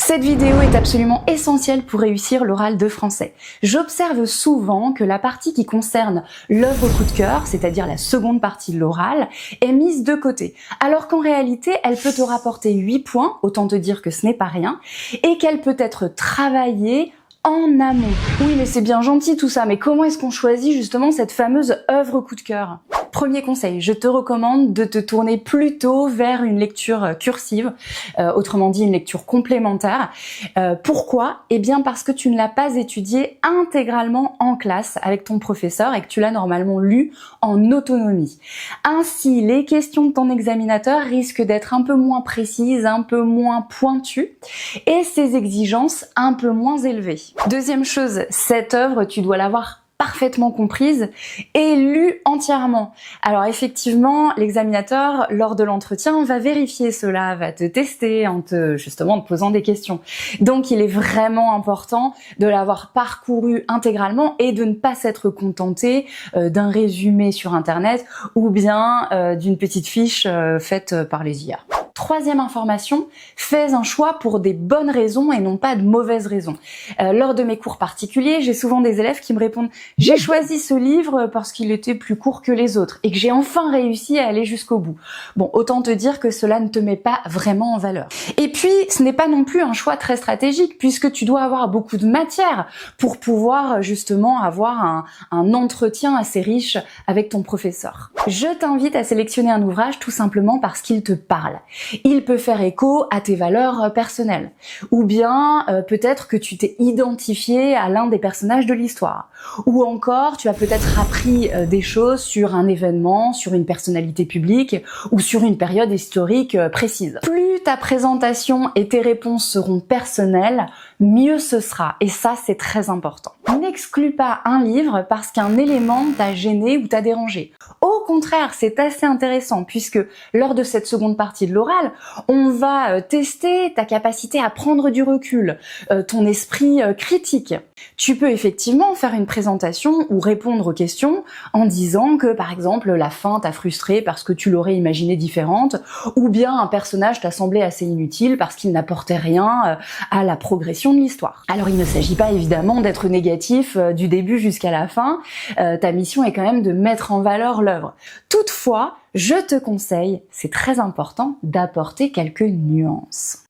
Cette vidéo est absolument essentielle pour réussir l'oral de français. J'observe souvent que la partie qui concerne l'œuvre coup de cœur, c'est-à-dire la seconde partie de l'oral, est mise de côté, alors qu'en réalité, elle peut te rapporter 8 points, autant te dire que ce n'est pas rien, et qu'elle peut être travaillée en amont. Oui, mais c'est bien gentil tout ça, mais comment est-ce qu'on choisit justement cette fameuse œuvre coup de cœur ? Premier conseil, je te recommande de te tourner plutôt vers une lecture cursive, autrement dit une lecture complémentaire. Pourquoi ? Eh bien parce que tu ne l'as pas étudié intégralement en classe avec ton professeur et que tu l'as normalement lu en autonomie. Ainsi, les questions de ton examinateur risquent d'être un peu moins précises, un peu moins pointues et ses exigences un peu moins élevées. Deuxième chose, cette œuvre, tu dois l'avoir parfaitement comprise et lue entièrement. Alors effectivement, l'examinateur, lors de l'entretien, va vérifier cela, va te tester en te posant des questions. Donc il est vraiment important de l'avoir parcouru intégralement et de ne pas s'être contenté d'un résumé sur internet ou bien d'une petite fiche faite par les IA. Troisième information, fais un choix pour des bonnes raisons et non pas de mauvaises raisons. Lors de mes cours particuliers, j'ai souvent des élèves qui me répondent « J'ai choisi ce livre parce qu'il était plus court que les autres et que j'ai enfin réussi à aller jusqu'au bout. » Bon, autant te dire que cela ne te met pas vraiment en valeur. Et puis, ce n'est pas non plus un choix très stratégique puisque tu dois avoir beaucoup de matière pour pouvoir justement avoir un entretien assez riche avec ton professeur. Je t'invite à sélectionner un ouvrage tout simplement parce qu'il te parle. Il peut faire écho à tes valeurs personnelles. Ou bien peut-être que tu t'es identifié à l'un des personnages de l'histoire. Ou encore tu as peut-être appris des choses sur un événement, sur une personnalité publique ou sur une période historique précise. Plus ta présentation et tes réponses seront personnelles, mieux ce sera. Et ça, c'est très important. N'exclus pas un livre parce qu'un élément t'a gêné ou t'a dérangé. Au contraire, c'est assez intéressant puisque lors de cette seconde partie de l'oral, on va tester ta capacité à prendre du recul, ton esprit critique. Tu peux effectivement faire une présentation ou répondre aux questions en disant que, par exemple, la fin t'a frustré parce que tu l'aurais imaginée différente, ou bien un personnage t'a semblé assez inutile parce qu'il n'apportait rien à la progression de l'histoire. Alors il ne s'agit pas évidemment d'être négatif du début jusqu'à la fin, ta mission est quand même de mettre en valeur l'œuvre. Toutefois, je te conseille, c'est très important, d'apporter quelques nuances.